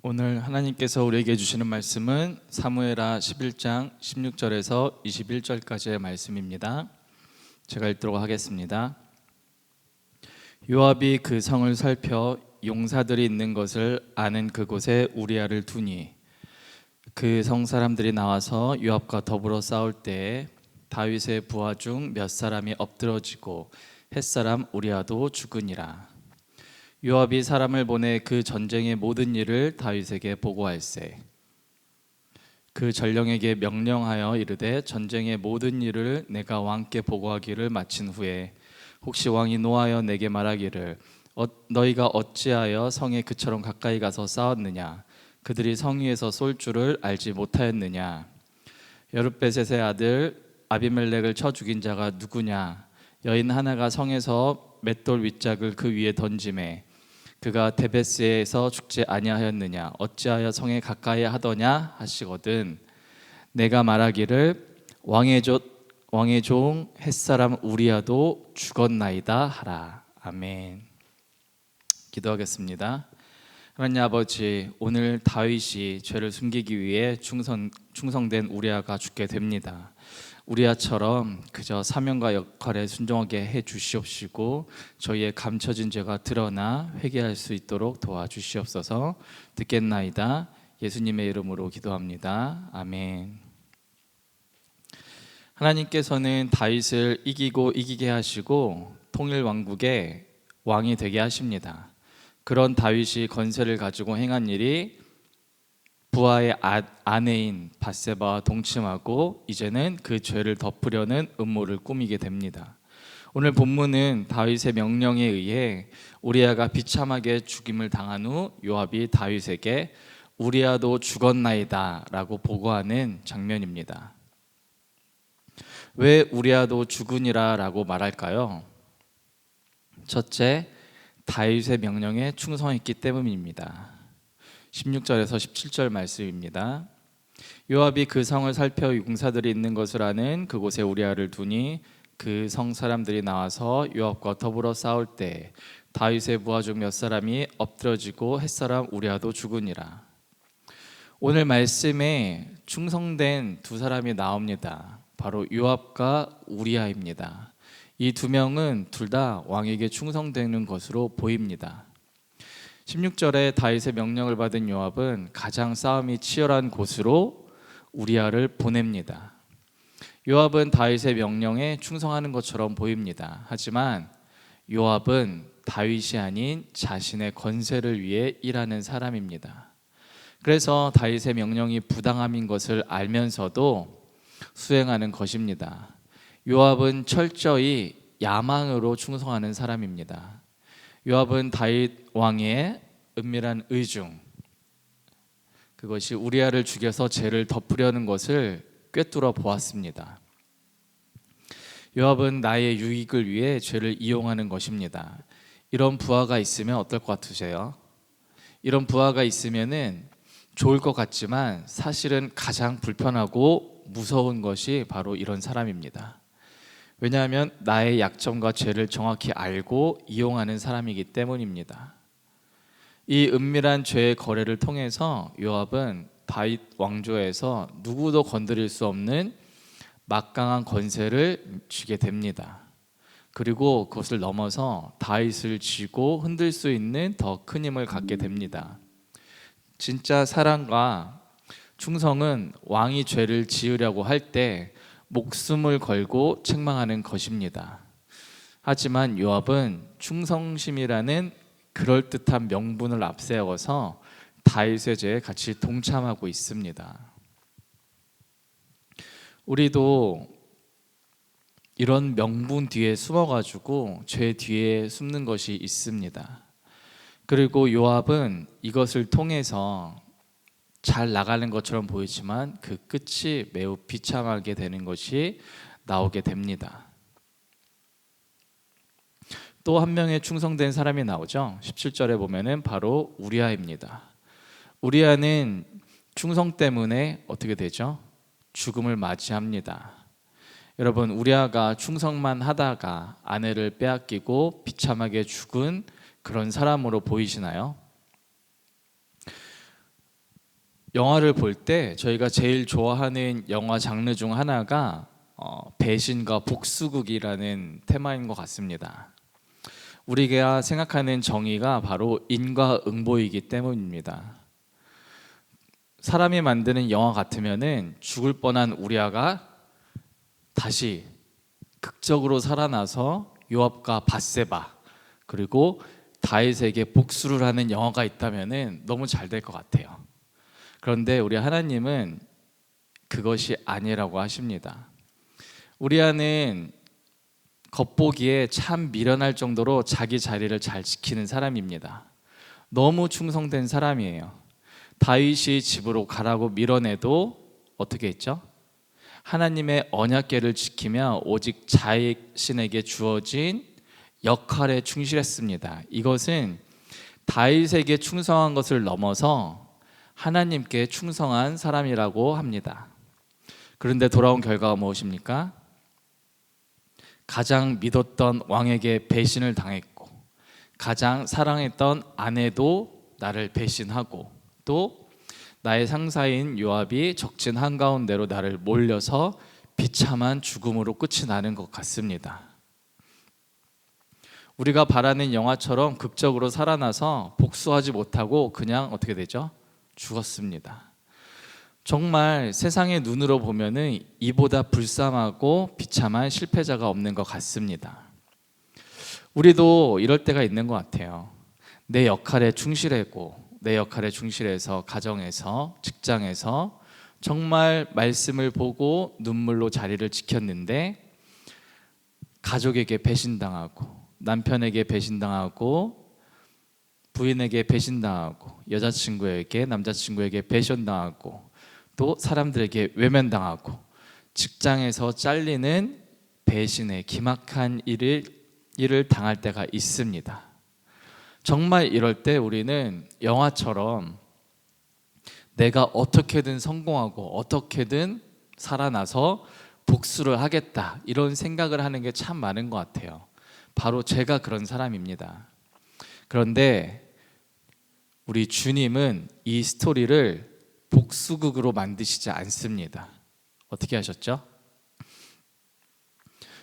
오늘 하나님께서 우리에게 주시는 말씀은 사무엘하 11장 16절에서 21절까지의 말씀입니다. 제가 읽도록 하겠습니다. 요압이 그 성을 살펴 용사들이 있는 것을 아는 그곳에 우리아를 두니 그 성 사람들이 나와서 요압과 더불어 싸울 때에 다윗의 부하 중 몇 사람이 엎드러지고 햇사람 우리아도 죽으니라. 요압이 사람을 보내 그 전쟁의 모든 일을 다윗에게 보고할세. 그 전령에게 명령하여 이르되 전쟁의 모든 일을 내가 왕께 보고하기를 마친 후에 혹시 왕이 노하여 내게 말하기를 너희가 어찌하여 성에 그처럼 가까이 가서 싸웠느냐? 그들이 성 위에서 쏠 줄을 알지 못하였느냐? 여룻베셋의 아들 아비멜렉을 쳐 죽인 자가 누구냐? 여인 하나가 성에서 맷돌 윗짝을 그 위에 던지매 그가 데베스에서 죽지 아니하였느냐? 어찌하여 성에 가까이 하더냐? 하시거든 내가 말하기를 왕의 종 햇사람 우리아도 죽었나이다 하라. 아멘. 기도하겠습니다. 하나님 아버지, 오늘 다윗이 죄를 숨기기 위해 충성된 우리아가 죽게 됩니다. 우리아처럼 그저 사명과 역할에 순종하게 해 주시옵시고 저희의 감춰진 죄가 드러나 회개할 수 있도록 도와주시옵소서. 듣겠나이다. 예수님의 이름으로 기도합니다. 아멘. 하나님께서는 다윗을 이기고 이기게 하시고 통일 왕국의 왕이 되게 하십니다. 그런 다윗이 권세를 가지고 행한 일이 부하의 아내인 밧세바와 동침하고 이제는 그 죄를 덮으려는 음모를 꾸미게 됩니다. 오늘 본문은 다윗의 명령에 의해 우리아가 비참하게 죽임을 당한 후 요압이 다윗에게 우리아도 죽었나이다 라고 보고하는 장면입니다. 왜 우리아도 죽으니라 라고 말할까요? 첫째, 다윗의 명령에 충성했기 때문입니다. 16절에서 17절 말씀입니다. 요압이 그 성을 살펴 용사들이 있는 것을 아는 그곳에 우리아를 두니 그 성 사람들이 나와서 요압과 더불어 싸울 때 다윗의 부하 중 몇 사람이 엎드러지고 햇사람 우리아도 죽으니라. 오늘 말씀에 충성된 두 사람이 나옵니다. 바로 요압과 우리아입니다. 이 두 명은 둘 다 왕에게 충성되는 것으로 보입니다. 16절에 다윗의 명령을 받은 요압은 가장 싸움이 치열한 곳으로 우리아를 보냅니다. 요압은 다윗의 명령에 충성하는 것처럼 보입니다. 하지만 요압은 다윗이 아닌 자신의 권세를 위해 일하는 사람입니다. 그래서 다윗의 명령이 부당함인 것을 알면서도 수행하는 것입니다. 요압은 철저히 야망으로 충성하는 사람입니다. 요압은 다윗 왕의 은밀한 의중, 그것이 우리아를 죽여서 죄를 덮으려는 것을 꿰뚫어 보았습니다. 요압은 나의 유익을 위해 죄를 이용하는 것입니다. 이런 부하가 있으면 어떨 것 같으세요? 이런 부하가 있으면은 좋을 것 같지만 사실은 가장 불편하고 무서운 것이 바로 이런 사람입니다. 왜냐하면 나의 약점과 죄를 정확히 알고 이용하는 사람이기 때문입니다. 이 은밀한 죄의 거래를 통해서 요압은 다윗 왕조에서 누구도 건드릴 수 없는 막강한 권세를 쥐게 됩니다. 그리고 그것을 넘어서 다윗을 쥐고 흔들 수 있는 더 큰 힘을 갖게 됩니다. 진짜 사랑과 충성은 왕이 죄를 지으려고 할 때 목숨을 걸고 책망하는 것입니다. 하지만 요압은 충성심이라는 그럴듯한 명분을 앞세워서 다윗의 죄에 같이 동참하고 있습니다. 우리도 이런 명분 뒤에 숨어가지고 죄 뒤에 숨는 것이 있습니다. 그리고 요압은 이것을 통해서 잘 나가는 것처럼 보이지만 그 끝이 매우 비참하게 되는 것이 나오게 됩니다. 또 한 명의 충성된 사람이 나오죠. 17절에 보면은 바로 우리아입니다. 우리아는 충성 때문에 어떻게 되죠? 죽음을 맞이합니다. 여러분, 우리아가 충성만 하다가 아내를 빼앗기고 비참하게 죽은 그런 사람으로 보이시나요? 영화를 볼 때 저희가 제일 좋아하는 영화 장르 중 하나가 배신과 복수극이라는 테마인 것 같습니다. 우리가 생각하는 정의가 바로 인과응보이기 때문입니다. 사람이 만드는 영화 같으면은 죽을 뻔한 우리아가 다시 극적으로 살아나서 요압과 밧세바 그리고 다윗에게 복수를 하는 영화가 있다면은 너무 잘 될 것 같아요. 그런데 우리 하나님은 그것이 아니라고 하십니다. 우리아는 겉보기에 참 미련할 정도로 자기 자리를 잘 지키는 사람입니다. 너무 충성된 사람이에요. 다윗이 집으로 가라고 밀어내도 어떻게 했죠? 하나님의 언약궤를 지키며 오직 자신에게 주어진 역할에 충실했습니다. 이것은 다윗에게 충성한 것을 넘어서 하나님께 충성한 사람이라고 합니다. 그런데 돌아온 결과가 무엇입니까? 가장 믿었던 왕에게 배신을 당했고, 가장 사랑했던 아내도 나를 배신하고, 또 나의 상사인 요압이 적진 한가운데로 나를 몰려서 비참한 죽음으로 끝이 나는 것 같습니다. 우리가 바라는 영화처럼 극적으로 살아나서 복수하지 못하고 그냥 어떻게 되죠? 죽었습니다. 정말 세상의 눈으로 보면은 이보다 불쌍하고 비참한 실패자가 없는 것 같습니다. 우리도 이럴 때가 있는 것 같아요. 내 역할에 충실하고 내 역할에 충실해서 가정에서 직장에서 정말 말씀을 보고 눈물로 자리를 지켰는데 가족에게 배신당하고 남편에게 배신당하고 부인에게 배신당하고 여자친구에게 남자친구에게 배신당하고 또 사람들에게 외면당하고 직장에서 잘리는 배신의 기막한 일을 당할 때가 있습니다. 정말 이럴 때 우리는 영화처럼 내가 어떻게든 성공하고 어떻게든 살아나서 복수를 하겠다 이런 생각을 하는 게 참 많은 것 같아요. 바로 제가 그런 사람입니다. 그런데 우리 주님은 이 스토리를 복수극으로 만드시지 않습니다. 어떻게 하셨죠?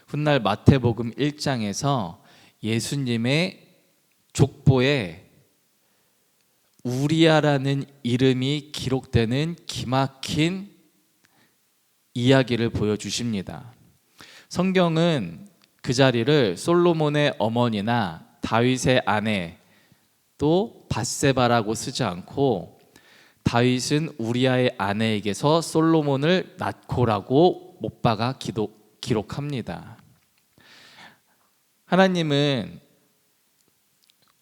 훗날 마태복음 1장에서 예수님의 족보에 우리아라는 이름이 기록되는 기막힌 이야기를 보여주십니다. 성경은 그 자리를 솔로몬의 어머니나 다윗의 아내 또 밧세바라고 쓰지 않고 다윗은 우리아의 아내에게서 솔로몬을 낳고라고 못 박아 기록합니다. 하나님은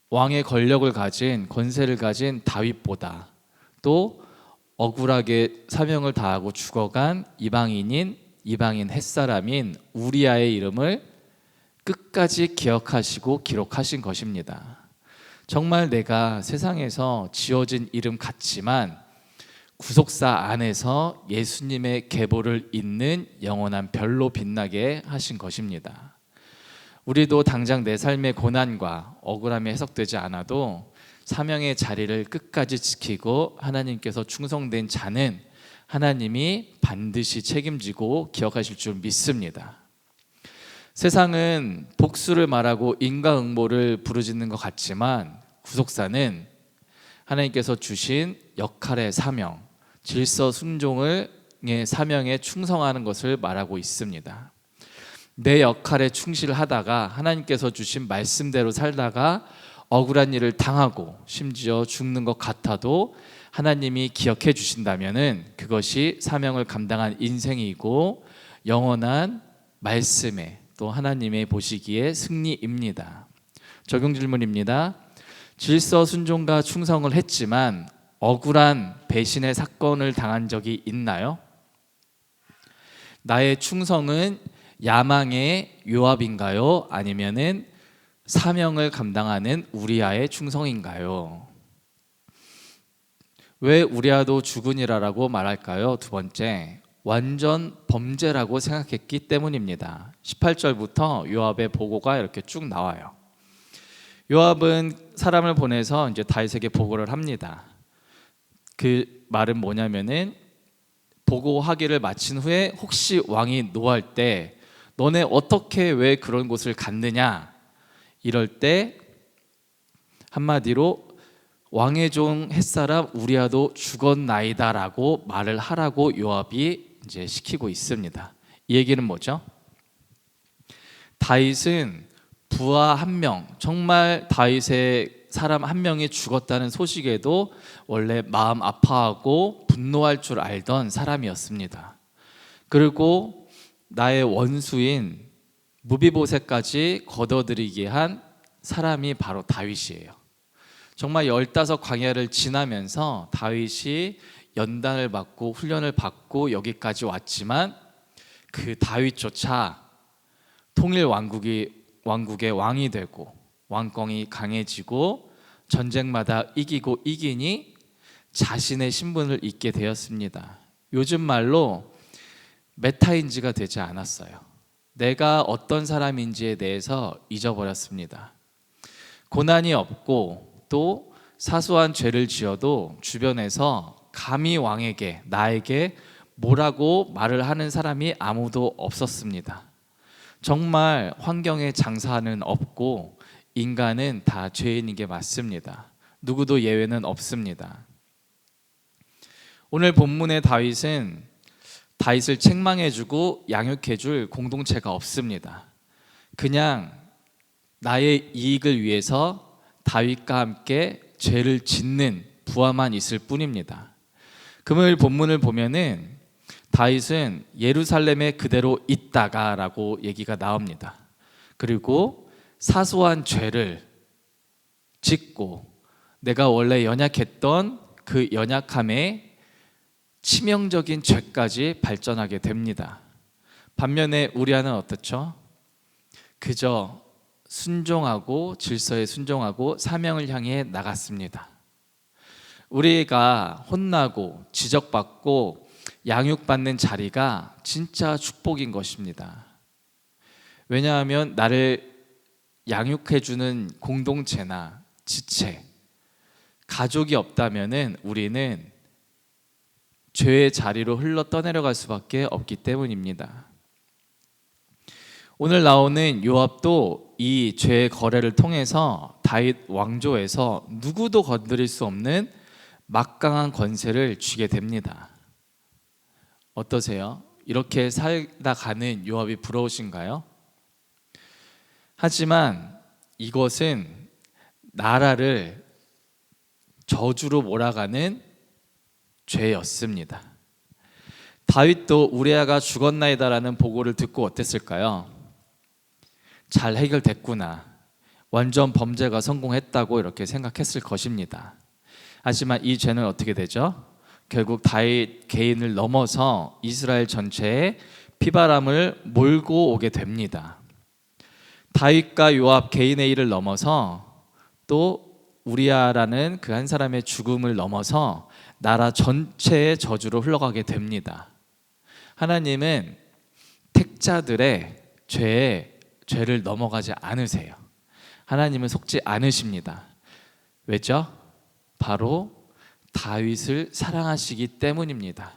왕의 권력을 가진 권세를 가진 다윗보다 또 억울하게 사명을 다하고 죽어간 이방인 햇사람인 우리아의 이름을 끝까지 기억하시고 기록하신 것입니다. 정말 내가 세상에서 지어진 이름 같지만 구속사 안에서 예수님의 계보를 잇는 영원한 별로 빛나게 하신 것입니다. 우리도 당장 내 삶의 고난과 억울함이 해석되지 않아도 사명의 자리를 끝까지 지키고 하나님께서 충성된 자는 하나님이 반드시 책임지고 기억하실 줄 믿습니다. 세상은 복수를 말하고 인과응보를 부르짖는 것 같지만 구속사는 하나님께서 주신 역할의 사명, 질서 순종의 사명에 충성하는 것을 말하고 있습니다. 내 역할에 충실하다가 하나님께서 주신 말씀대로 살다가 억울한 일을 당하고 심지어 죽는 것 같아도 하나님이 기억해 주신다면은 그것이 사명을 감당한 인생이고 영원한 말씀에 또 하나님의 보시기에 승리입니다. 적용 질문입니다. 질서 순종과 충성을 했지만 억울한 배신의 사건을 당한 적이 있나요? 나의 충성은 야망의 요압인가요? 아니면은 사명을 감당하는 우리아의 충성인가요? 왜 우리아도 죽으니라라고 말할까요? 두 번째, 완전 범죄라고 생각했기 때문입니다. 18절부터 요압의 보고가 이렇게 쭉 나와요. 요압은 사람을 보내서 이제 다윗에게 보고를 합니다. 그 말은 뭐냐면은 보고하기를 마친 후에 혹시 왕이 노할 때 너네 어떻게 왜 그런 곳을 갔느냐, 이럴 때 한마디로 왕의 종 햇사람 우리아도 죽었나이다라고 말을 하라고 요압이 이제 시키고 있습니다. 이 얘기는 뭐죠? 다윗은 부하 한 명, 정말 다윗의 사람 한 명이 죽었다는 소식에도 원래 마음 아파하고 분노할 줄 알던 사람이었습니다. 그리고 나의 원수인 무비보셋까지 걷어들이게 한 사람이 바로 다윗이에요. 정말 15 광야를 지나면서 다윗이 연단을 받고 훈련을 받고 여기까지 왔지만 그 다윗조차 통일 왕국의 왕이 되고 왕권이 강해지고 전쟁마다 이기고 이기니 자신의 신분을 잊게 되었습니다. 요즘 말로 메타인지가 되지 않았어요. 내가 어떤 사람인지에 대해서 잊어버렸습니다. 고난이 없고 또 사소한 죄를 지어도 주변에서 감히 왕에게, 나에게 뭐라고 말을 하는 사람이 아무도 없었습니다. 정말 환경에 장사는 없고 인간은 다 죄인인 게 맞습니다. 누구도 예외는 없습니다. 오늘 본문의 다윗은 다윗을 책망해주고 양육해줄 공동체가 없습니다. 그냥 나의 이익을 위해서 다윗과 함께 죄를 짓는 부하만 있을 뿐입니다. 금요일 본문을 보면은 다윗은 예루살렘에 그대로 있다가라고 얘기가 나옵니다. 그리고 사소한 죄를 짓고 내가 원래 연약했던 그 연약함에 치명적인 죄까지 발전하게 됩니다. 반면에 우리아는 어떻죠? 그저 순종하고 질서에 순종하고 사명을 향해 나갔습니다. 우리가 혼나고 지적받고 양육받는 자리가 진짜 축복인 것입니다. 왜냐하면 나를 양육해주는 공동체나 지체, 가족이 없다면은 우리는 죄의 자리로 흘러 떠내려갈 수밖에 없기 때문입니다. 오늘 나오는 요압도 이 죄의 거래를 통해서 다윗 왕조에서 누구도 건드릴 수 없는 막강한 권세를 쥐게 됩니다. 어떠세요? 이렇게 살다 가는 요압이 부러우신가요? 하지만 이것은 나라를 저주로 몰아가는 죄였습니다. 다윗도 우리아가 죽었나이다라는 보고를 듣고 어땠을까요? 잘 해결됐구나, 완전 범죄가 성공했다고 이렇게 생각했을 것입니다. 하지만 이 죄는 어떻게 되죠? 결국 다윗 개인을 넘어서 이스라엘 전체에 피바람을 몰고 오게 됩니다. 다윗과 요압 개인의 일을 넘어서 또 우리아라는 그 한 사람의 죽음을 넘어서 나라 전체의 저주로 흘러가게 됩니다. 하나님은 택자들의 죄를 넘어가지 않으세요. 하나님은 속지 않으십니다. 왜죠? 바로 다윗을 사랑하시기 때문입니다.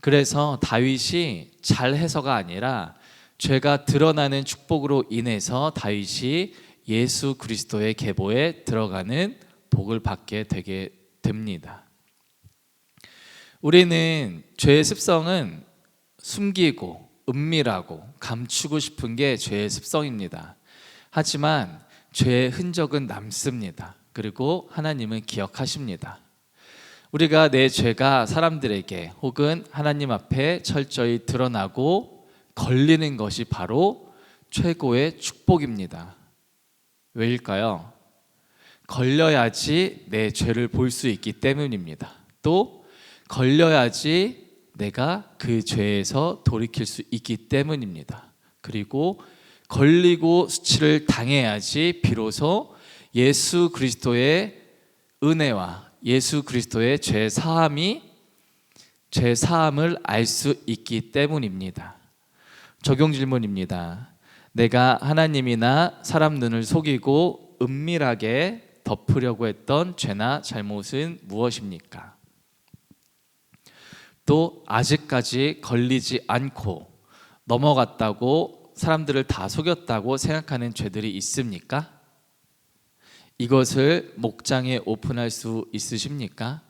그래서 다윗이 잘해서가 아니라 죄가 드러나는 축복으로 인해서 다윗이 예수 그리스도의 계보에 들어가는 복을 받게 되게 됩니다. 우리는 죄의 습성은 숨기고 은밀하고 감추고 싶은 게 죄의 습성입니다. 하지만 죄의 흔적은 남습니다. 그리고 하나님은 기억하십니다. 우리가 내 죄가 사람들에게 혹은 하나님 앞에 철저히 드러나고 걸리는 것이 바로 최고의 축복입니다. 왜일까요? 걸려야지 내 죄를 볼 수 있기 때문입니다. 또 걸려야지 내가 그 죄에서 돌이킬 수 있기 때문입니다. 그리고 걸리고 수치를 당해야지 비로소 예수 그리스도의 은혜와 예수 그리스도의 죄 사함을 알 수 있기 때문입니다. 적용 질문입니다. 내가 하나님이나 사람 눈을 속이고 은밀하게 덮으려고 했던 죄나 잘못은 무엇입니까? 또 아직까지 걸리지 않고 넘어갔다고 사람들을 다 속였다고 생각하는 죄들이 있습니까? 이것을 목장에 오픈할 수 있으십니까?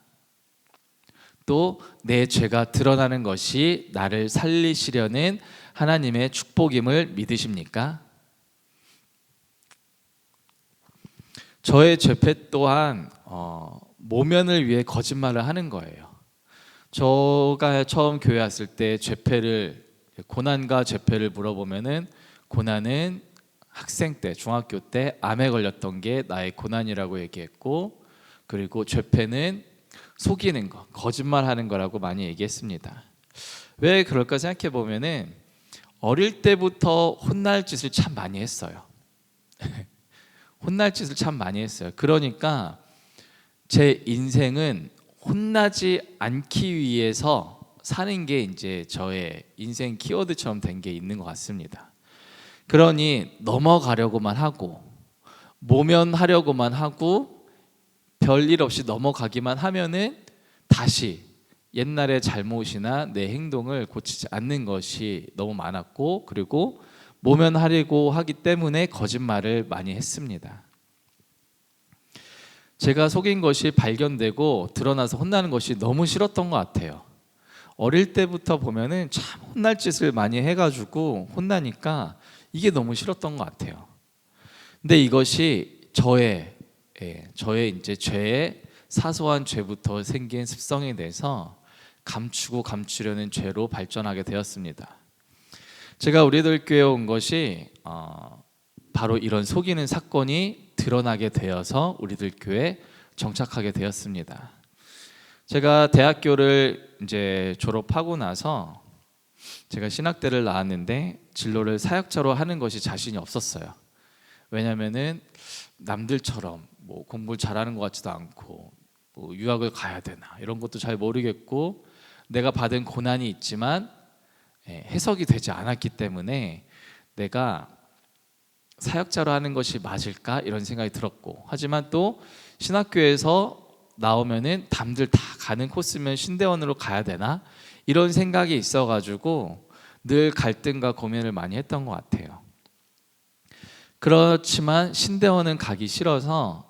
또 내 죄가 드러나는 것이 나를 살리시려는 하나님의 축복임을 믿으십니까? 저의 죄패 또한 모면을 위해 거짓말을 하는 거예요. 제가 처음 교회 왔을 때 고난과 죄패를 물어보면은 고난은 학생 때, 중학교 때 암에 걸렸던 게 나의 고난이라고 얘기했고, 그리고 죄패는 속이는 거, 거짓말하는 거라고 많이 얘기했습니다. 왜 그럴까 생각해 보면은 어릴 때부터 혼날 짓을 참 많이 했어요. 혼날 짓을 참 많이 했어요. 그러니까 제 인생은 혼나지 않기 위해서 사는 게 이제 저의 인생 키워드처럼 된 게 있는 것 같습니다. 그러니 넘어가려고만 하고 모면하려고만 하고 별일 없이 넘어가기만 하면은 다시 옛날의 잘못이나 내 행동을 고치지 않는 것이 너무 많았고, 그리고 모면하려고 하기 때문에 거짓말을 많이 했습니다. 제가 속인 것이 발견되고 드러나서 혼나는 것이 너무 싫었던 것 같아요. 어릴 때부터 보면은 참 혼날 짓을 많이 해가지고 혼나니까 이게 너무 싫었던 것 같아요. 근데 이것이 저의 이제 죄의 사소한 죄부터 생긴 습성이 돼서 감추고 감추려는 죄로 발전하게 되었습니다. 제가 우리들 교회에 온 것이 바로 이런 속이는 사건이 드러나게 되어서 우리들 교회에 정착하게 되었습니다. 제가 대학교를 이제 졸업하고 나서 제가 신학대를 나왔는데 진로를 사역자로 하는 것이 자신이 없었어요. 왜냐면은 남들처럼 뭐 공부를 잘하는 것 같지도 않고 뭐 유학을 가야 되나 이런 것도 잘 모르겠고, 내가 받은 고난이 있지만 해석이 되지 않았기 때문에 내가 사역자로 하는 것이 맞을까 이런 생각이 들었고, 하지만 또 신학교에서 나오면은 남들 다 가는 코스면 신대원으로 가야 되나 이런 생각이 있어가지고 늘 갈등과 고민을 많이 했던 것 같아요. 그렇지만 신대원은 가기 싫어서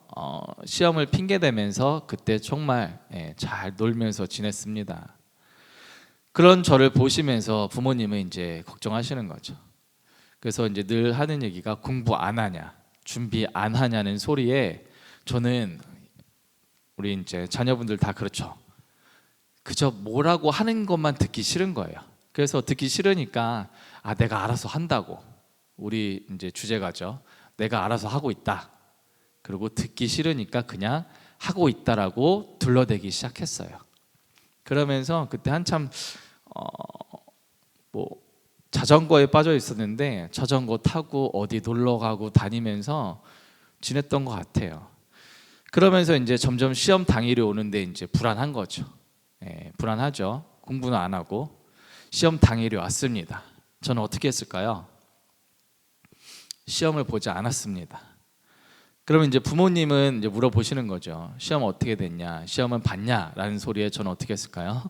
시험을 핑계대면서 그때 정말 잘 놀면서 지냈습니다. 그런 저를 보시면서 부모님은 이제 걱정하시는 거죠. 그래서 이제 늘 하는 얘기가 공부 안 하냐, 준비 안 하냐는 소리에 저는 우리 이제 자녀분들 다 그렇죠. 그저 뭐라고 하는 것만 듣기 싫은 거예요. 그래서 듣기 싫으니까 내가 알아서 한다고. 우리 이제 주제가죠. 내가 알아서 하고 있다. 그리고 듣기 싫으니까 그냥 하고 있다라고 둘러대기 시작했어요. 그러면서 그때 한참 뭐 자전거에 빠져 있었는데 자전거 타고 어디 놀러 가고 다니면서 지냈던 것 같아요. 그러면서 이제 점점 시험 당일이 오는데 이제 불안한 거죠. 불안하죠. 공부는 안 하고 시험 당일이 왔습니다. 저는 어떻게 했을까요? 시험을 보지 않았습니다. 그러면 이제 부모님은 이제 물어보시는 거죠. 시험 어떻게 됐냐? 시험은 봤냐? 라는 소리에 저는 어떻게 했을까요?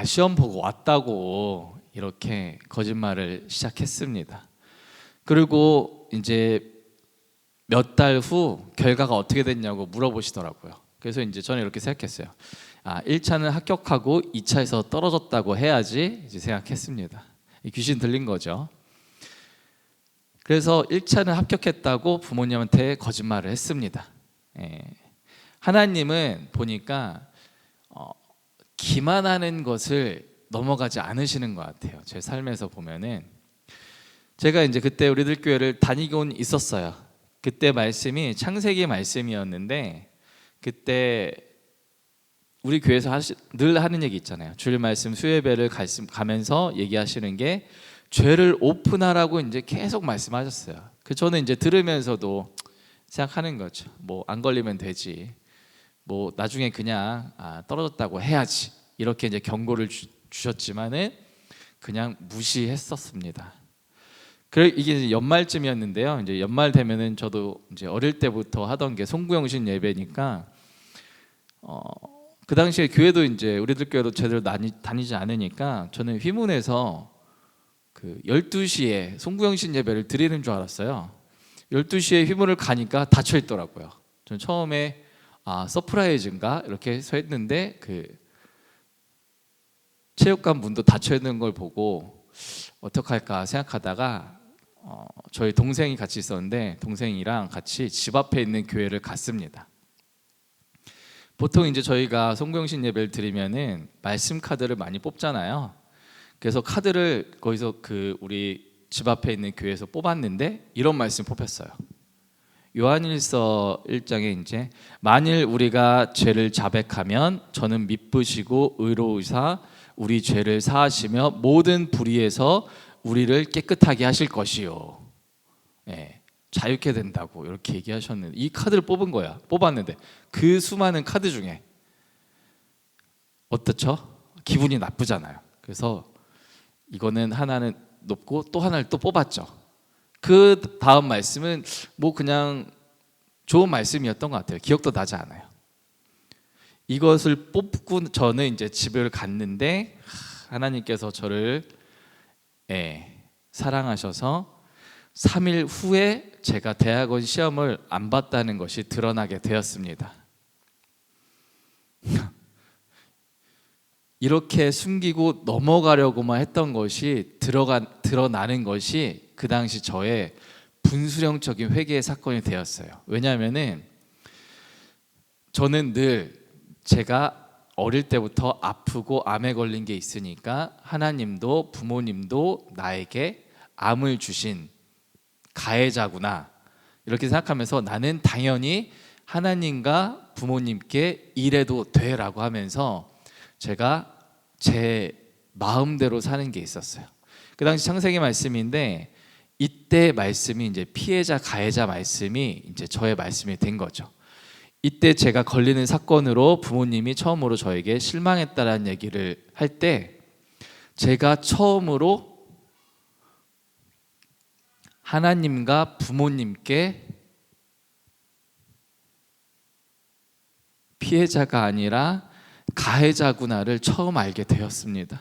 시험 보고 왔다고 이렇게 거짓말을 시작했습니다. 그리고 이제 몇 달 후 결과가 어떻게 됐냐고 물어보시더라고요. 그래서 이제 저는 이렇게 생각했어요. 1차는 합격하고 2차에서 떨어졌다고 해야지 이제 생각했습니다. 귀신 들린 거죠. 그래서 1차는 합격했다고 부모님한테 거짓말을 했습니다. 하나님은 보니까 기만하는 것을 넘어가지 않으시는 것 같아요. 제 삶에서 보면은 제가 이제 그때 우리들 교회를 다니곤 있었어요. 그때 말씀이 창세기 말씀이었는데, 그때 우리 교회에서 늘 하는 얘기 있잖아요. 주일 말씀 수요예배를 가면서 얘기하시는 게 죄를 오픈하라고 이제 계속 말씀하셨어요. 저는 이제 들으면서도 생각하는 거죠. 뭐 안 걸리면 되지. 뭐 나중에 그냥 떨어졌다고 해야지. 이렇게 이제 경고를 주셨지만은 그냥 무시했었습니다. 이게 이제 연말쯤이었는데요. 이제 연말 되면은 저도 이제 어릴 때부터 하던 게 송구영신 예배니까 그 당시에 교회도 이제 우리들 교회도 제대로 다니지 않으니까 저는 휘문에서 그 12시에 송구영신 예배를 드리는 줄 알았어요. 12시에 휘문을 가니까 닫혀 있더라고요. 저는 처음에 서프라이즈인가 이렇게 서 있는데 그 체육관 문도 닫혀 있는 걸 보고 어떡할까 생각하다가 저희 동생이 같이 있었는데 동생이랑 같이 집 앞에 있는 교회를 갔습니다. 보통 이제 저희가 송구영신 예배를 드리면은 말씀 카드를 많이 뽑잖아요. 그래서 카드를 거기서 그 우리 집 앞에 있는 교회에서 뽑았는데 이런 말씀 뽑혔어요. 요한일서 1장에 이제 만일 우리가 죄를 자백하면 저는 미쁘시고 의로우사 우리 죄를 사하시며 모든 불의에서 우리를 깨끗하게 하실 것이요. 예, 자유케 된다고 이렇게 얘기하셨는데 이 카드를 뽑았는데 그 수많은 카드 중에 어떻죠? 기분이 나쁘잖아요. 그래서 이거는 하나는 놓고 또 하나를 또 뽑았죠. 그 다음 말씀은 뭐 그냥 좋은 말씀이었던 것 같아요. 기억도 나지 않아요. 이것을 뽑고 저는 이제 집을 갔는데 하나님께서 저를 사랑하셔서 3일 후에 제가 대학원 시험을 안 봤다는 것이 드러나게 되었습니다. 이렇게 숨기고 넘어가려고만 했던 것이 드러나는 것이 그 당시 저의 분수령적인 회개의 사건이 되었어요. 왜냐하면은 저는 늘 제가 어릴 때부터 아프고 암에 걸린 게 있으니까 하나님도 부모님도 나에게 암을 주신 가해자구나 이렇게 생각하면서 나는 당연히 하나님과 부모님께 이래도 돼라고 하면서 제가 제 마음대로 사는 게 있었어요. 그 당시 창세기 말씀인데 이때 말씀이 이제 피해자 가해자 말씀이 이제 저의 말씀이 된 거죠. 이때 제가 걸리는 사건으로 부모님이 처음으로 저에게 실망했다라는 얘기를 할 때 제가 처음으로 하나님과 부모님께 피해자가 아니라 가해자구나를 처음 알게 되었습니다.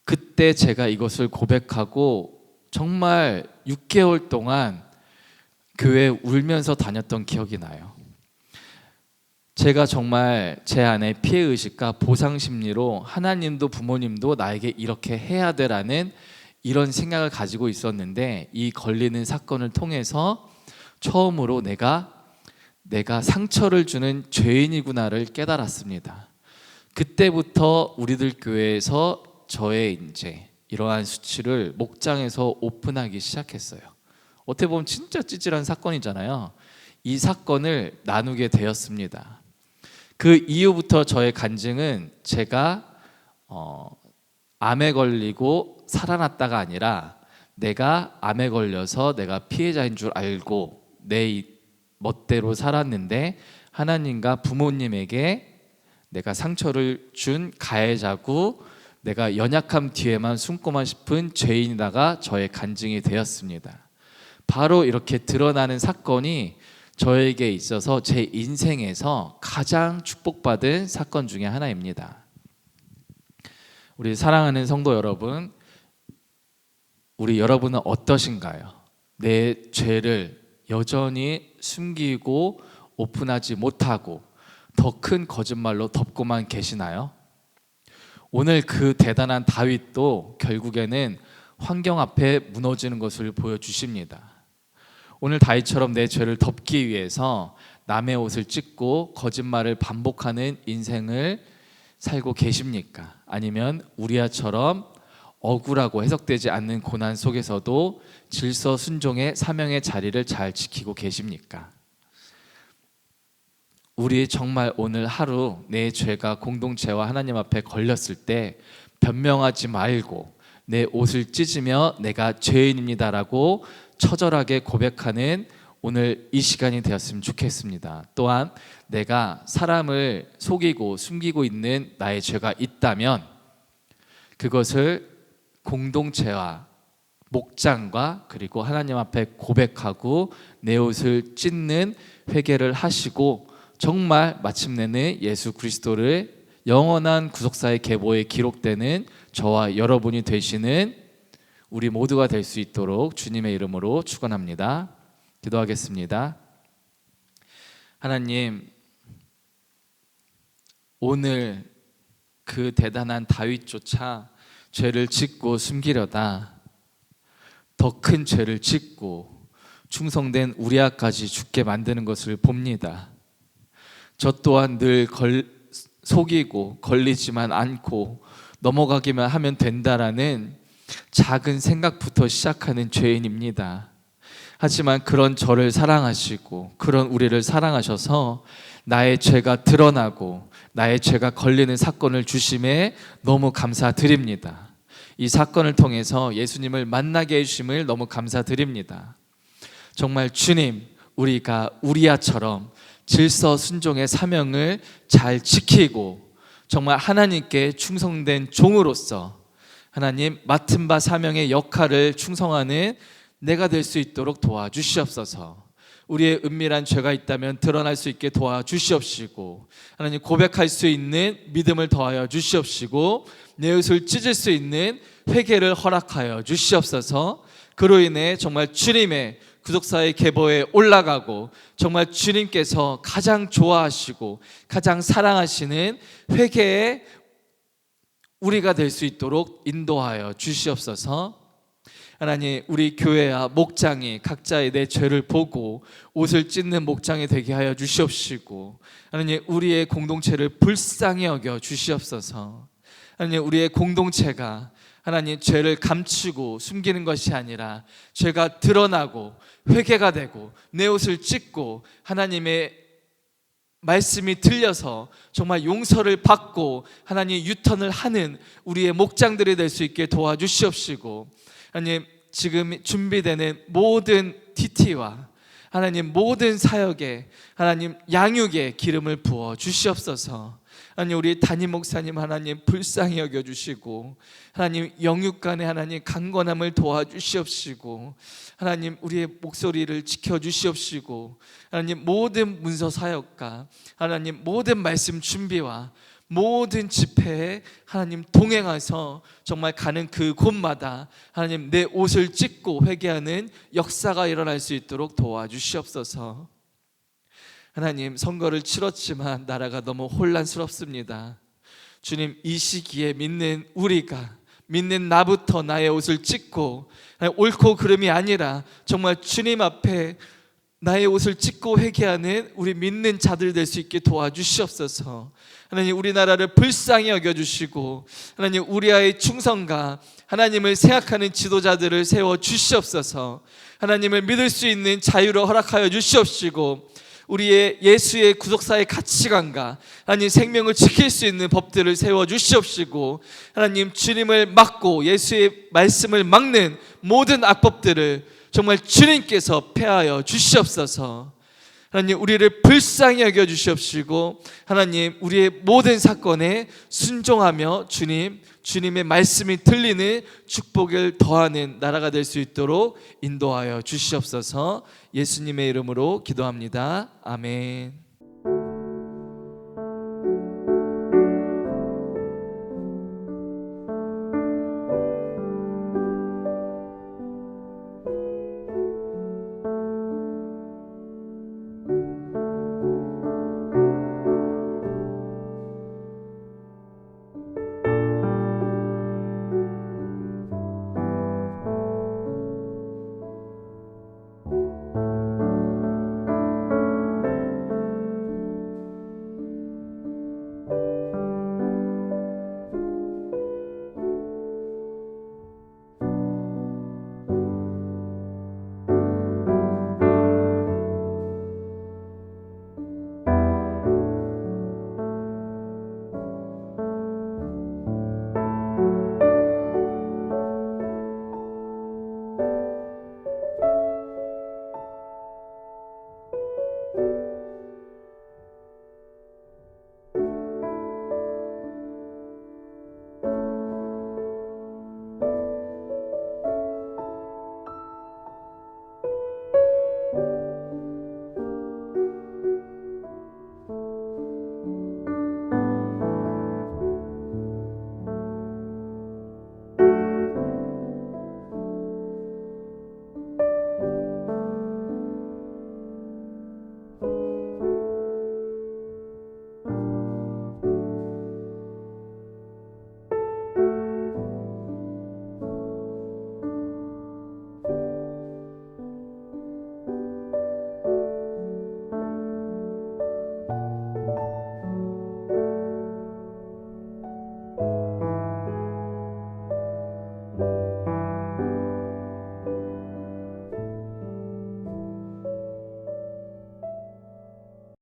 그때 제가 이것을 고백하고 정말 6개월 동안 교회에 울면서 다녔던 기억이 나요. 제가 정말 제 안에 피해의식과 보상심리로 하나님도 부모님도 나에게 이렇게 해야 되라는 이런 생각을 가지고 있었는데 이 걸리는 사건을 통해서 처음으로 내가 상처를 주는 죄인이구나를 깨달았습니다. 그때부터 우리들 교회에서 저의 이제 이러한 수치를 목장에서 오픈하기 시작했어요. 어떻게 보면 진짜 찌질한 사건이잖아요. 이 사건을 나누게 되었습니다. 그 이후부터 저의 간증은 제가 암에 걸리고 살아났다가 아니라 내가 암에 걸려서 내가 피해자인 줄 알고 내 멋대로 살았는데 하나님과 부모님에게 내가 상처를 준 가해자고 내가 연약함 뒤에만 숨고만 싶은 죄인이다가 저의 간증이 되었습니다. 바로 이렇게 드러나는 사건이 저에게 있어서 제 인생에서 가장 축복받은 사건 중에 하나입니다. 우리 사랑하는 성도 여러분, 우리 여러분은 어떠신가요? 내 죄를 여전히 숨기고 오픈하지 못하고 더 큰 거짓말로 덮고만 계시나요? 오늘 그 대단한 다윗도 결국에는 환경 앞에 무너지는 것을 보여주십니다. 오늘 다윗처럼 내 죄를 덮기 위해서 남의 옷을 찢고 거짓말을 반복하는 인생을 살고 계십니까? 아니면 우리아처럼 억울하고 해석되지 않는 고난 속에서도 질서 순종의 사명의 자리를 잘 지키고 계십니까? 우리 정말 오늘 하루 내 죄가 공동체와 하나님 앞에 걸렸을 때 변명하지 말고 내 옷을 찢으며 내가 죄인입니다라고 처절하게 고백하는 오늘 이 시간이 되었으면 좋겠습니다. 또한 내가 사람을 속이고 숨기고 있는 나의 죄가 있다면 그것을 공동체와 목장과 그리고 하나님 앞에 고백하고 내 옷을 찢는 회개를 하시고 정말 마침내는 예수 그리스도를 영원한 구속사의 계보에 기록되는 저와 여러분이 되시는 우리 모두가 될 수 있도록 주님의 이름으로 축원합니다. 기도하겠습니다. 하나님, 오늘 그 대단한 다윗조차 죄를 짓고 숨기려다 더 큰 죄를 짓고 충성된 우리아까지 죽게 만드는 것을 봅니다. 저 또한 늘 속이고 걸리지만 않고 넘어가기만 하면 된다라는 작은 생각부터 시작하는 죄인입니다. 하지만 그런 저를 사랑하시고 그런 우리를 사랑하셔서 나의 죄가 드러나고 나의 죄가 걸리는 사건을 주심에 너무 감사드립니다. 이 사건을 통해서 예수님을 만나게 해주심을 너무 감사드립니다. 정말 주님, 우리가 우리아처럼 질서 순종의 사명을 잘 지키고 정말 하나님께 충성된 종으로서 하나님 맡은 바 사명의 역할을 충성하는 내가 될 수 있도록 도와주시옵소서. 우리의 은밀한 죄가 있다면 드러날 수 있게 도와주시옵시고, 하나님 고백할 수 있는 믿음을 더하여 주시옵시고, 내 옷을 찢을 수 있는 회개를 허락하여 주시옵소서. 그로 인해 정말 주님의 구속사의 계보에 올라가고 정말 주님께서 가장 좋아하시고 가장 사랑하시는 회개의 우리가 될 수 있도록 인도하여 주시옵소서. 하나님, 우리 교회와 목장이 각자의 내 죄를 보고 옷을 찢는 목장이 되게 하여 주시옵시고, 하나님 우리의 공동체를 불쌍히 여겨 주시옵소서. 하나님, 우리의 공동체가 하나님 죄를 감추고 숨기는 것이 아니라 죄가 드러나고 회개가 되고 내 옷을 찢고 하나님의 말씀이 들려서 정말 용서를 받고 하나님 유턴을 하는 우리의 목장들이 될 수 있게 도와주시옵시고, 하나님 지금 준비되는 모든 TT와 하나님 모든 사역에 하나님 양육에 기름을 부어 주시옵소서. 하나님 우리 담임 목사님 하나님 불쌍히 여겨주시고, 하나님 영육간에 하나님 강건함을 도와주시옵시고, 하나님 우리의 목소리를 지켜주시옵시고, 하나님 모든 문서 사역과 하나님 모든 말씀 준비와 모든 집회에 하나님 동행해서 정말 가는 그 곳마다 하나님 내 옷을 찢고 회개하는 역사가 일어날 수 있도록 도와주시옵소서. 하나님 선거를 치렀지만 나라가 너무 혼란스럽습니다. 주님, 이 시기에 믿는 우리가, 믿는 나부터 나의 옷을 찢고 옳고 그름이 아니라 정말 주님 앞에 나의 옷을 찢고 회개하는 우리 믿는 자들 될 수 있게 도와주시옵소서. 하나님 우리나라를 불쌍히 여겨주시고, 하나님 우리와의 충성과 하나님을 생각하는 지도자들을 세워주시옵소서. 하나님을 믿을 수 있는 자유를 허락하여 주시옵시고, 우리의 예수의 구속사의 가치관과 하나님 생명을 지킬 수 있는 법들을 세워주시옵시고, 하나님 주님을 막고 예수의 말씀을 막는 모든 악법들을 정말 주님께서 폐하여 주시옵소서. 하나님 우리를 불쌍히 여겨 주시옵시고, 하나님 우리의 모든 사건에 순종하며 주님의 말씀이 들리는 축복을 더하는 나라가 될 수 있도록 인도하여 주시옵소서. 예수님의 이름으로 기도합니다. 아멘.